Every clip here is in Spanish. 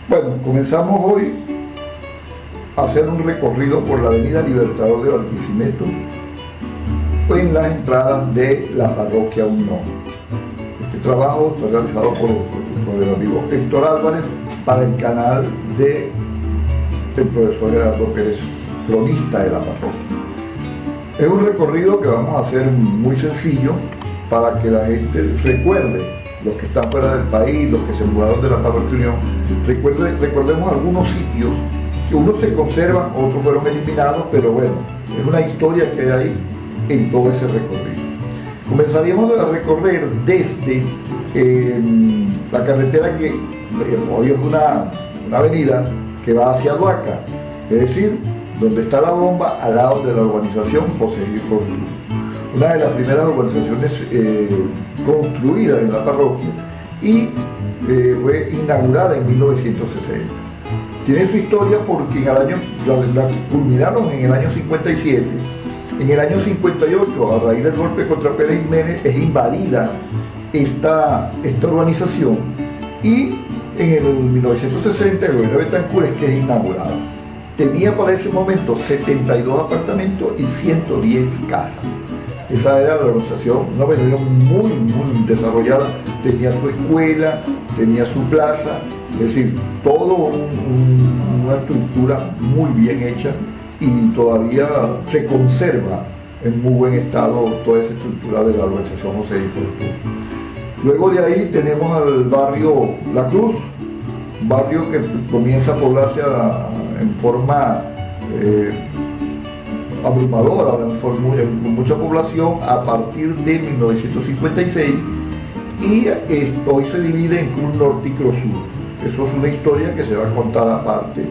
Bueno, comenzamos hoy a hacer un recorrido por la avenida Libertador de Barquisimeto en las entradas de la parroquia Unión. Este trabajo está realizado por el amigo Héctor Álvarez para el canal del profesor Gerardo Pérez, cronista de la parroquia. Es un recorrido que vamos a hacer muy sencillo para que la gente recuerde, los que están fuera del país, los que se mudaron de la parroquia Unión, recordemos algunos sitios que unos se conservan, otros fueron eliminados, pero bueno, es una historia que hay ahí en todo ese recorrido. Comenzaríamos a recorrer desde la carretera que hoy es una avenida que va hacia Duaca, es decir, donde está la bomba al lado de la urbanización José Gil Fortuna, una de las primeras urbanizaciones construidas en la parroquia y fue inaugurada en 1960. Tiene su historia porque la culminaron en el año 57. En el año 58, a raíz del golpe contra Pérez Jiménez, es invadida esta urbanización y en el 1960 el gobierno de Betancur es que es inaugurada. Tenía para ese momento 72 apartamentos y 110 casas. Esa era la urbanización, una urbanización muy desarrollada, tenía su escuela, tenía su plaza, es decir, todo una estructura muy bien hecha y todavía se conserva en muy buen estado toda esa estructura de la urbanización José Gil Fortuna. Luego de ahí tenemos al barrio La Cruz, un barrio que comienza a poblarse en forma abrumadora, con mucha población a partir de 1956 y hoy se divide en Cruz Norte y Cruz Sur. Eso es una historia que se va a contar aparte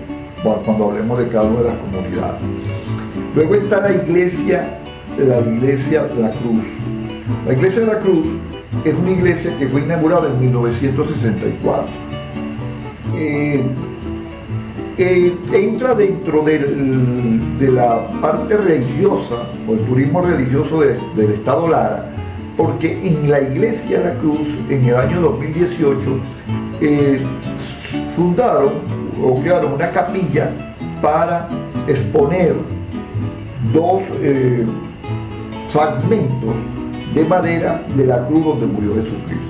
cuando hablemos de cada una de las comunidades. Luego está la iglesia La Cruz. La iglesia de La Cruz es una iglesia que fue inaugurada en 1964. Entra dentro de la parte religiosa o el turismo religioso del estado Lara, porque en la iglesia La Cruz en el año 2018 fundaron o crearon una capilla para exponer dos fragmentos de madera de la cruz donde murió Jesucristo.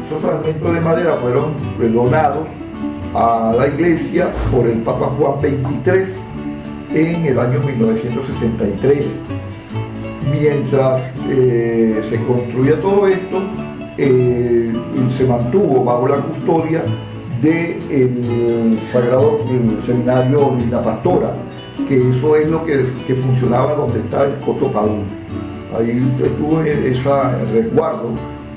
Esos fragmentos de madera fueron donados a la iglesia por el Papa Juan XXIII en el año 1963. Mientras se construía todo esto, se mantuvo bajo la custodia del Sagrado Seminario Linda Pastora, que eso es lo que funcionaba donde está el Cotopaúl. Ahí estuvo ese resguardo,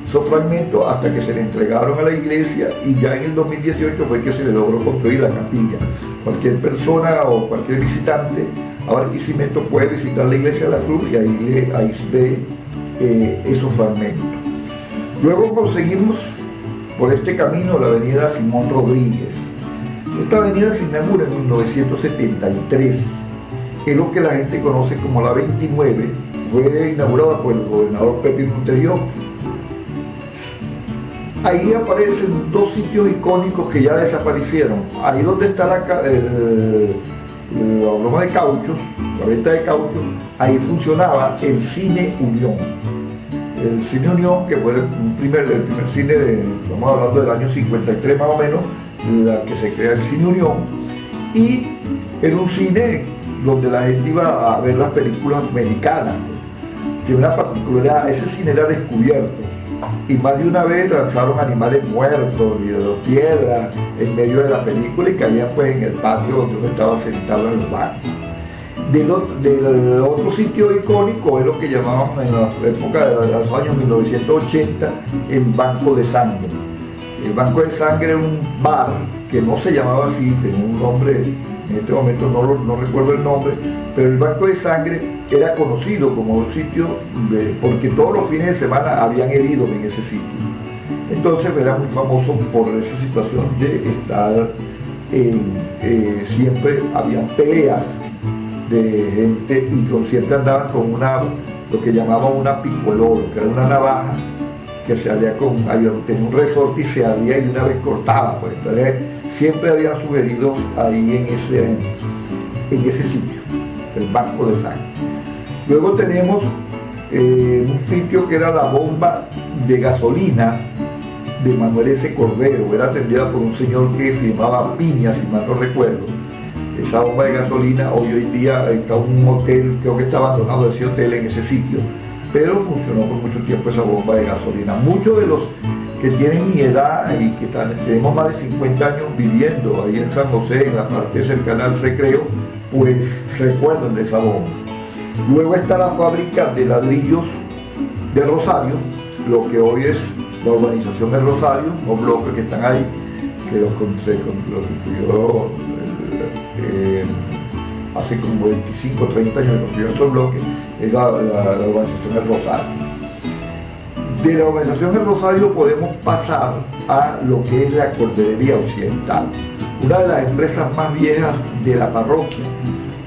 esos fragmentos, hasta que se le entregaron a la iglesia y ya en el 2018 fue que se le logró construir la capilla. Cualquier persona o cualquier visitante a Barquisimeto puede visitar la iglesia de la Cruz y ahí ve esos fragmentos. Luego conseguimos por este camino la avenida Simón Rodríguez. Esta avenida se inaugura en 1973, es lo que la gente conoce como la 29, fue inaugurada por el gobernador Pepe Monterión. Ahí aparecen dos sitios icónicos que ya desaparecieron. Ahí donde está la broma de cauchos, la venta de cauchos, ahí funcionaba el Cine Unión. El Cine Unión, que fue el primer cine, estamos hablando del año 53 más o menos, la que se crea el Cine Unión, y era un cine donde la gente iba a ver las películas mexicanas. Tiene una particularidad, ese cine era descubierto y más de una vez lanzaron animales muertos y piedras en medio de la película y caían pues en el patio donde uno estaba sentado en los bancos. Del otro sitio icónico es lo que llamábamos en la época de los años 1980 el Banco de Sangre. El Banco de Sangre era un bar que no se llamaba así, tenía un nombre, en este momento no recuerdo el nombre, pero el Banco de Sangre era conocido como un sitio porque todos los fines de semana habían heridos en ese sitio. Entonces era muy famoso por esa situación de estar siempre habían peleas de gente y siempre andaban con lo que llamaban una picoloro, que era una navaja que se tenía un resorte y se abría y de una vez cortaba, pues entonces siempre habían sugerido ahí en ese sitio, el Banco de Sangre. Luego tenemos un sitio que era la bomba de gasolina de Manuel S. Cordero, era atendida por un señor que firmaba Piña, si mal no recuerdo. Esa bomba de gasolina, hoy día está un hotel, creo que está abandonado ese hotel en ese sitio, pero funcionó por mucho tiempo esa bomba de gasolina. Muchos de los que tienen mi edad y que tenemos más de 50 años viviendo ahí en San José, en la parte cercana al Recreo, pues se recuerdan de esa bomba. Luego está la fábrica de ladrillos de Rosario, lo que hoy es la urbanización de Rosario, los bloques que están ahí, que los construyó hace como 25 o 30 años que construyeron esos bloques, es la urbanización del Rosario. De la urbanización del Rosario podemos pasar a lo que es la Cordillería Occidental, una de las empresas más viejas de la parroquia.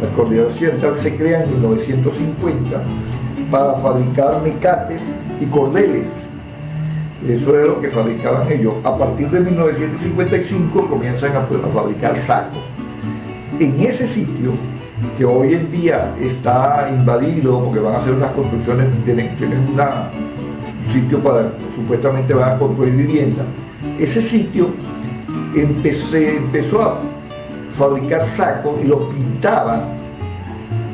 La Cordillera Occidental se crea en 1950 para fabricar mecates y cordeles. Eso es lo que fabricaban ellos. A partir de 1955 comienzan a fabricar sacos. En ese sitio, que hoy en día está invadido porque van a hacer unas construcciones, tienen un sitio para, supuestamente van a construir vivienda, ese sitio empezó a fabricar sacos y los pintaban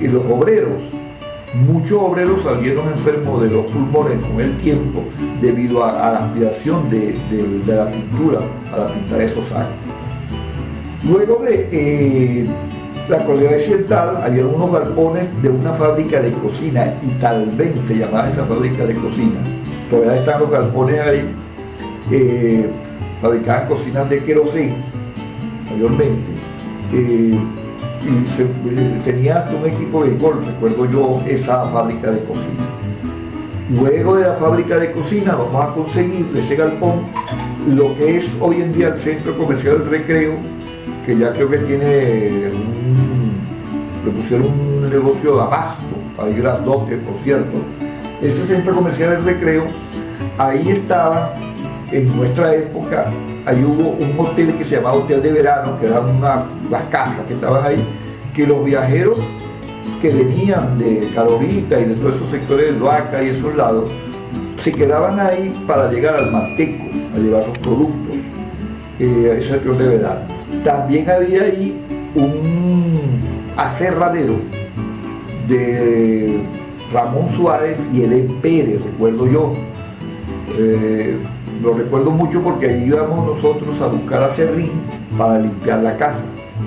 los obreros. Muchos obreros salieron enfermos de los pulmones con el tiempo debido a la aspiración de la pintura para pintar esos sacos. Luego de la Cordillera Occidental había unos galpones de una fábrica de cocina, Italben se llamaba esa fábrica de cocina. Todavía están los galpones ahí, fabricaban cocinas de querosén mayormente. Y tenía hasta un equipo de golf, recuerdo yo, esa fábrica de cocina. Luego de la fábrica de cocina vamos a conseguir de ese galpón lo que es hoy en día el Centro Comercial del Recreo, que ya creo que le pusieron un negocio de abasto, ahí grandote, por cierto. Ese Centro Comercial del Recreo, ahí estaba, en nuestra época, ahí hubo un hotel que se llamaba Hotel de Verano, que eran las casas que estaban ahí, que los viajeros que venían de Carolita y de todos esos sectores de Loaca y esos lados, se quedaban ahí para llegar al Manteco, a llevar los productos, ese Hotel de Verano. También había ahí un aserradero de Ramón Suárez y Edén Pérez, recuerdo yo. Lo recuerdo mucho porque ahí íbamos nosotros a buscar aserrín para limpiar la casa.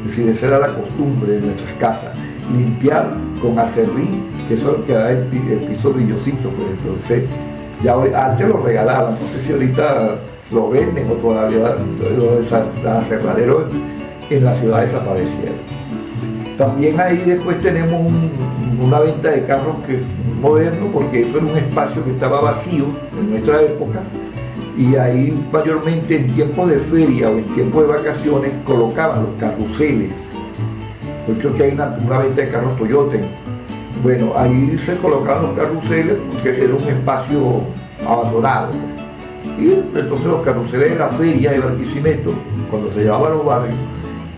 Es decir, esa era la costumbre de nuestras casas, limpiar con aserrín, que eso es lo que da el piso brillosito. Pues entonces, ya hoy, antes lo regalaban, no sé si ahorita lo venden o todavía los aserraderos en la ciudad desaparecieron. También ahí después tenemos una venta de carros que es moderno, porque eso era un espacio que estaba vacío en nuestra época, y ahí mayormente en tiempos de feria o en tiempos de vacaciones colocaban los carruseles. Yo creo que hay una venta de carros Toyota. Bueno, ahí se colocaban los carruseles porque era un espacio abandonado. Y entonces los carruseles en la feria de Barquisimeto, cuando se llevaban a los barrios,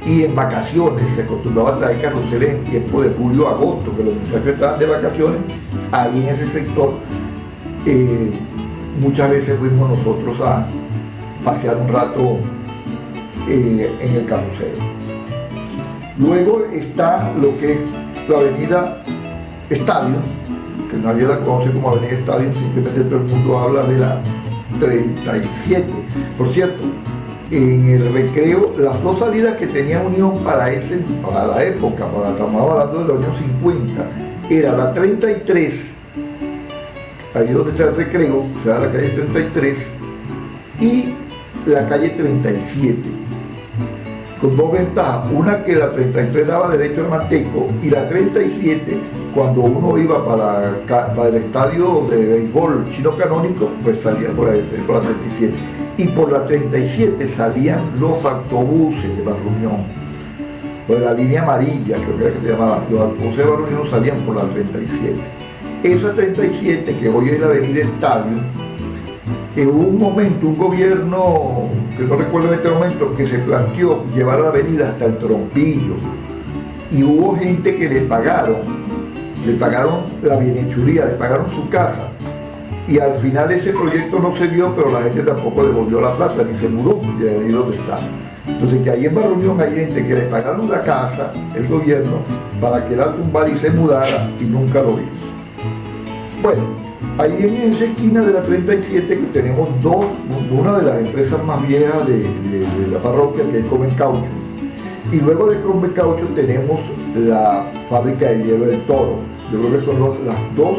y en vacaciones se acostumbraba a traer carruseles en tiempo de julio, agosto, que los muchachos estaban de vacaciones, ahí en ese sector. Muchas veces fuimos nosotros a pasear un rato en el carrusel. Luego está lo que es la avenida Estadio, que nadie la conoce como avenida Estadio, simplemente todo el mundo habla de la 37. Por cierto, en el Recreo, las dos salidas que tenía Unión para la época, estamos hablando de los años 50, era la 33, ahí donde está el Recreo, o sea, la calle 33, y la calle 37, con dos ventajas. Una, que la 33 daba derecho al Manteco, y la 37, cuando uno iba para el estadio de béisbol Chino Canónico, pues salía por la 37. Y por la 37 salían los autobuses de Barruñón, por la línea amarilla, creo que era que se llamaba. Los autobuses de Barruñón salían por la 37. Esa 37, que hoy es la avenida Estadio, Hubo un momento, un gobierno, que no recuerdo en este momento, que se planteó llevar la avenida hasta el Trompillo, y hubo gente que le pagaron la bienhechuría, le pagaron su casa, y al final ese proyecto no se dio, pero la gente tampoco devolvió la plata, ni se mudó de ahí donde está. Entonces que ahí en Barrio Unión hay gente que le pagaron la casa, el gobierno, para que la tumbara y se mudara, y nunca lo hizo. Bueno, ahí en esa esquina de la 37 que tenemos una de las empresas más viejas de la parroquia, que es Comen Caucho. Y luego de Comen Caucho tenemos la fábrica de hielo del Toro. Yo creo que son las dos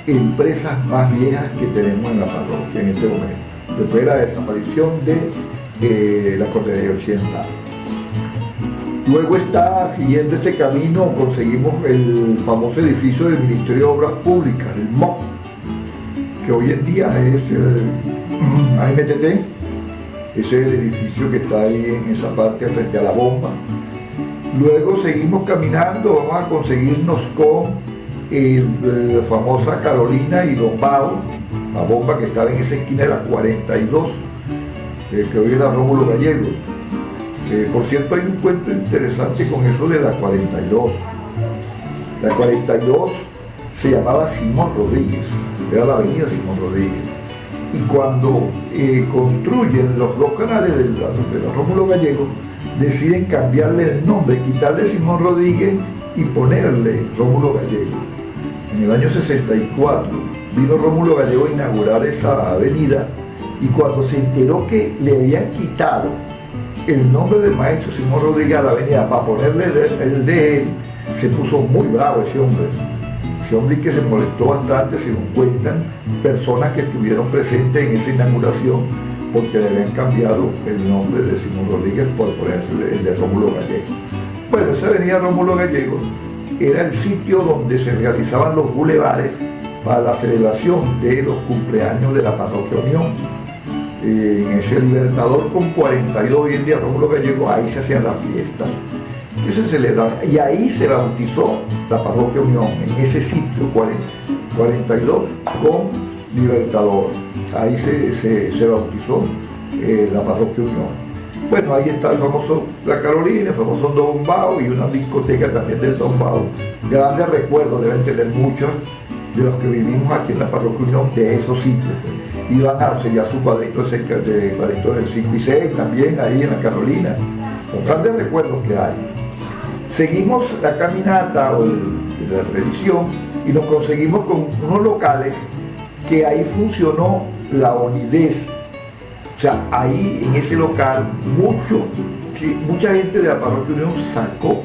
empresas más viejas que tenemos en la parroquia en este momento, después de la desaparición de la Cordería 80. Luego está, siguiendo este camino, conseguimos el famoso edificio del Ministerio de Obras Públicas, el MOP, que hoy en día es AMTT. Ese es el edificio que está ahí en esa parte frente a la bomba. Luego seguimos caminando, vamos a conseguirnos con la famosa Carolina y Don Bao, la bomba que estaba en esa esquina de la 42, que hoy es la Rómulo Gallegos. Por cierto, hay un cuento interesante con eso de la 42. La 42 se llamaba Simón Rodríguez, era la avenida Simón Rodríguez. Y cuando construyen los dos canales de la Rómulo Gallegos, deciden cambiarle el nombre, quitarle Simón Rodríguez y ponerle Rómulo Gallegos. En el año 64 vino Rómulo Gallegos a inaugurar esa avenida, y cuando se enteró que le habían quitado el nombre del maestro Simón Rodríguez a la avenida para ponerle el de él, se puso muy bravo ese hombre que se molestó bastante, según cuentan personas que estuvieron presentes en esa inauguración, porque le habían cambiado el nombre de Simón Rodríguez por ponerse el de Rómulo Gallegos. Bueno, esa avenida Rómulo Gallegos era el sitio donde se realizaban los bulevares para la celebración de los cumpleaños de la Parroquia Unión. En ese Libertador con 42, hoy en día Rómulo Gallegos, ahí se hacían las fiestas que se celebraban, y ahí se bautizó la Parroquia Unión, en ese sitio 42 con Libertador. Ahí se bautizó la Parroquia Unión. Bueno, ahí está el famoso La Carolina, el famoso Don Bao, y una discoteca también del Don Bao. Grandes recuerdos, deben tener muchos de los que vivimos aquí en la Parroquia Unión de esos sitios. Iban a sellar su cuadrito del 5 y 6 también ahí en La Carolina. Los grandes recuerdos que hay. Seguimos la caminata o la revisión y nos conseguimos con unos locales que ahí funcionó la Onidez. O sea, ahí en ese local mucha gente de la Parroquia Unión sacó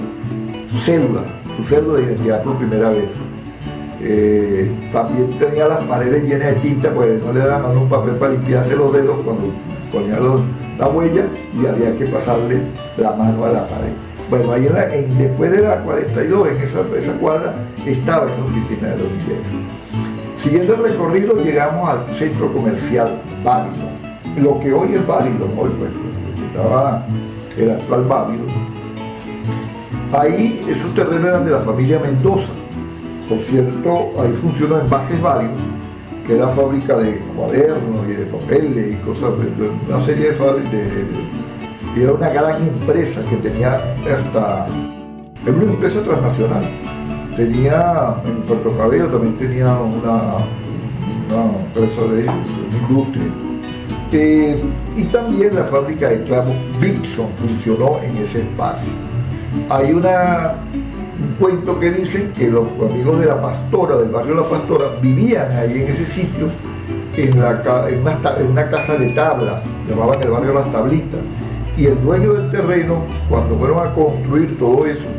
su cédula de identidad por primera vez. También tenía las paredes llenas de tinta, pues no le daban un papel para limpiarse los dedos cuando ponían la huella, y había que pasarle la mano a la pared. Bueno, ahí después de la 42, en esa cuadra, estaba esa oficina de los ingenieros. Siguiendo el recorrido, llegamos al centro comercial Babylon, lo que hoy es Babylon, hoy pues, estaba el actual Babylon. Ahí esos terrenos eran de la familia Mendoza. Por cierto, ahí funcionó Envases Babylon, que era fábrica de cuadernos y de papeles y cosas, una serie de fábricas. Y era una gran empresa que tenía era una empresa transnacional. Tenía en Puerto Cabello, también tenía una empresa de industria. Y también la fábrica de clavos Dixon funcionó en ese espacio. Hay un cuento que dicen que los amigos de La Pastora, del barrio La Pastora, vivían ahí en ese sitio, en una casa de tablas, llamaban el barrio Las Tablitas. Y el dueño del terreno, cuando fueron a construir todo eso,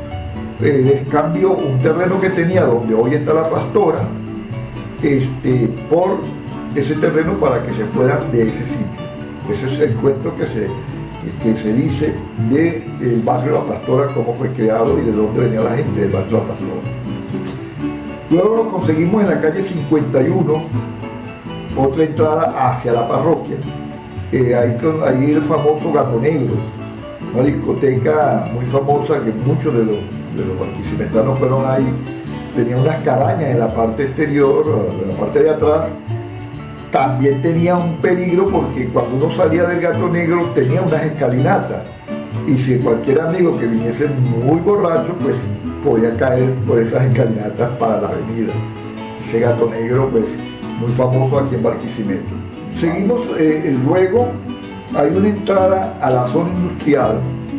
les cambió un terreno que tenía donde hoy está La Pastora, por ese terreno para que se fueran de ese sitio. Ese es el cuento que se dice del barrio La Pastora, cómo fue creado y de dónde venía la gente del barrio La Pastora. Luego nos conseguimos en la calle 51, otra entrada hacia la parroquia. Ahí el famoso Gato Negro, una discoteca muy famosa que muchos de los barquisimetanos fueron ahí. Tenía unas cabañas en la parte exterior, en la parte de atrás, también tenía un peligro porque cuando uno salía del Gato Negro tenía unas escalinatas. Y si cualquier amigo que viniese muy borracho, pues podía caer por esas escalinatas para la avenida. Ese Gato Negro, pues muy famoso aquí en Barquisimeto. Seguimos, luego hay una entrada a la zona industrial,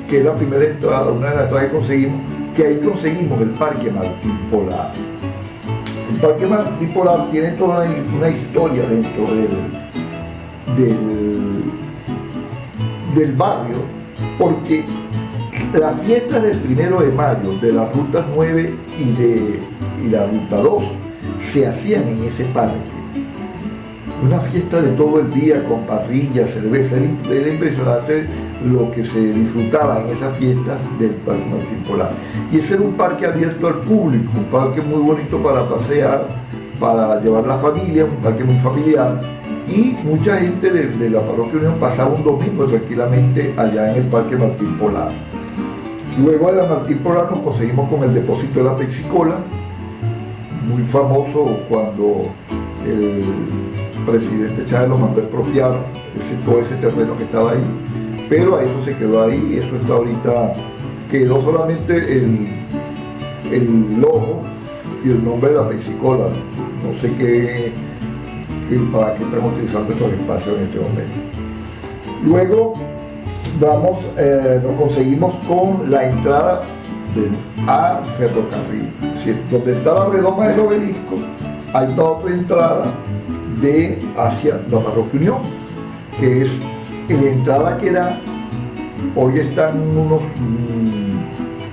que es la primera entrada, una de las entradas que conseguimos, que ahí conseguimos el Parque Martín Polar. El Parque Martín Polar tiene toda una historia dentro del barrio, porque las fiestas del 1 de mayo de la Ruta 9 y la Ruta 2 se hacían en ese parque. Una fiesta de todo el día con parrilla, cerveza, era impresionante lo que se disfrutaba en esa fiesta del Parque Martín Polar. Y ese era un parque abierto al público, un parque muy bonito para pasear, para llevar la familia, un parque muy familiar. Y mucha gente de la Parroquia Unión pasaba un domingo tranquilamente allá en el Parque Martín Polar. Luego de la Martín Polar nos conseguimos con el depósito de la Pepsi-Cola, muy famoso cuando el presidente Chávez lo mandó a expropiar todo ese terreno que estaba ahí, pero eso se quedó ahí, eso está ahorita, quedó solamente el logo y el nombre de la Pepsi-Cola. No sé para qué estamos utilizando estos espacios en este momento. Luego nos conseguimos con la entrada al ferrocarril. Donde está la redoma del Obelisco, hay otra entrada hacia la Parroquia Unión, que es la entrada que da. Hoy están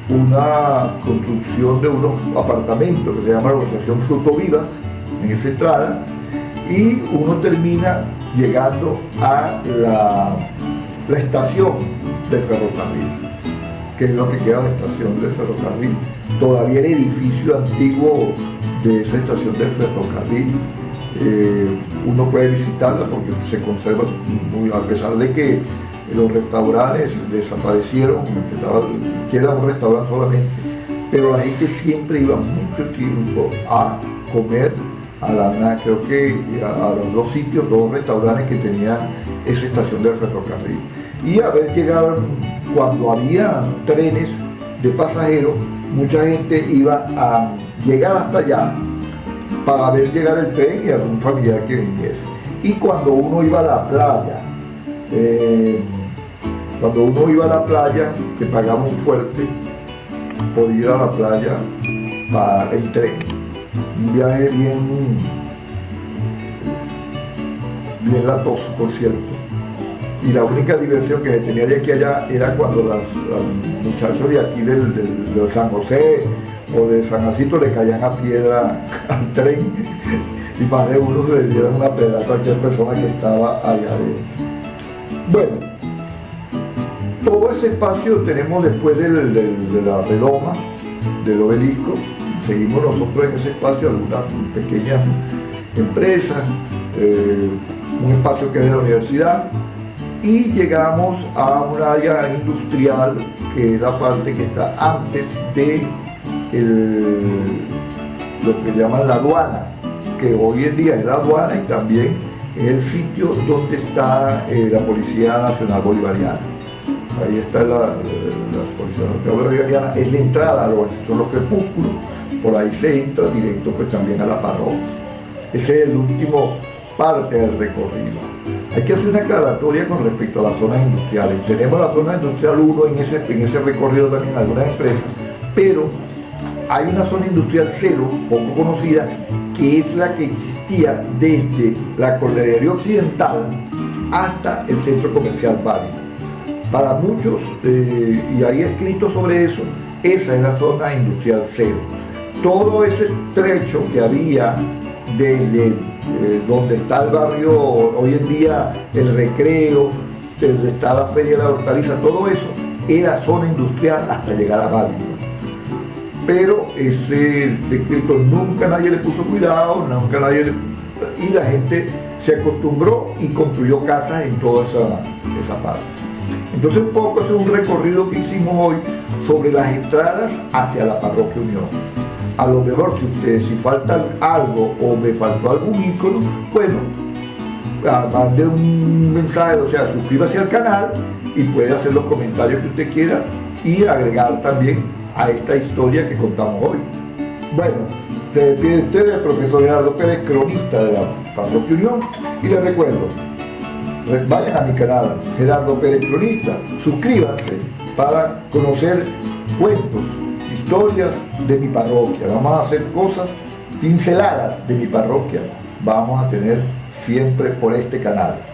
una construcción de unos apartamentos que se llama la Organización Fruto Vivas en esa entrada, y uno termina llegando a la estación del ferrocarril, que es lo que queda de la estación del ferrocarril. Todavía el edificio antiguo de esa estación del ferrocarril, uno puede visitarla porque se conserva muy, a pesar de que los restaurantes desaparecieron, queda un restaurante solamente, pero la gente siempre iba mucho tiempo a comer creo que a los dos sitios, dos restaurantes que tenían esa estación del ferrocarril. Y a ver llegar, cuando había trenes de pasajeros, mucha gente iba a llegar hasta allá para ver llegar el tren y algún familiar que viniese. Y cuando uno iba a la playa, que pagaba un fuerte por ir a la playa para el tren. Un viaje bien latoso, por cierto. Y la única diversión que se tenía de aquí a allá era cuando los muchachos de aquí de San José o de San Jacinto le caían a piedra al tren y más de uno le dieron una pedra a cualquier persona que estaba allá adentro. Bueno, todo ese espacio tenemos después de la redoma del Obelisco. Seguimos nosotros en ese espacio algunas pequeñas empresas, un espacio que es de la universidad, y llegamos a un área industrial que es la parte que está antes de lo que llaman la aduana, que hoy en día es la aduana y también es el sitio donde está la Policía Nacional Bolivariana. Ahí está la Policía Nacional Bolivariana, es la entrada a son los crepúsculos. Por ahí se entra directo pues también a la parroquia. Ese es el último parte del recorrido. Hay que hacer una aclaratoria con respecto a las zonas industriales. Tenemos la zona industrial 1 en ese recorrido también algunas empresas, pero hay una zona industrial 0, poco conocida, que es la que existía desde la Cordillería Occidental hasta el centro comercial Bari. Para muchos, y hay escritos sobre eso, esa es la zona industrial 0. Todo ese trecho que había desde donde está el barrio hoy en día, el Recreo, donde está la Feria de la Hortaliza, todo eso era zona industrial hasta llegar a Bari. Pero ese decreto nunca nadie le puso cuidado, y la gente se acostumbró y construyó casas en toda esa parte. Entonces un poco ese es un recorrido que hicimos hoy sobre las entradas hacia la Parroquia Unión. A lo mejor si falta algo o me faltó algún ícono, bueno, mande un mensaje, o sea, suscríbase al canal y puede hacer los comentarios que usted quiera y agregar también a esta historia que contamos hoy. Bueno, se despide usted el profesor Gerardo Pérez, cronista de la Parroquia Unión, y les recuerdo, vayan a mi canal Gerardo Pérez Cronista, suscríbanse para conocer cuentos, historias de mi parroquia. Vamos a hacer cosas pinceladas de mi parroquia, vamos a tener siempre por este canal.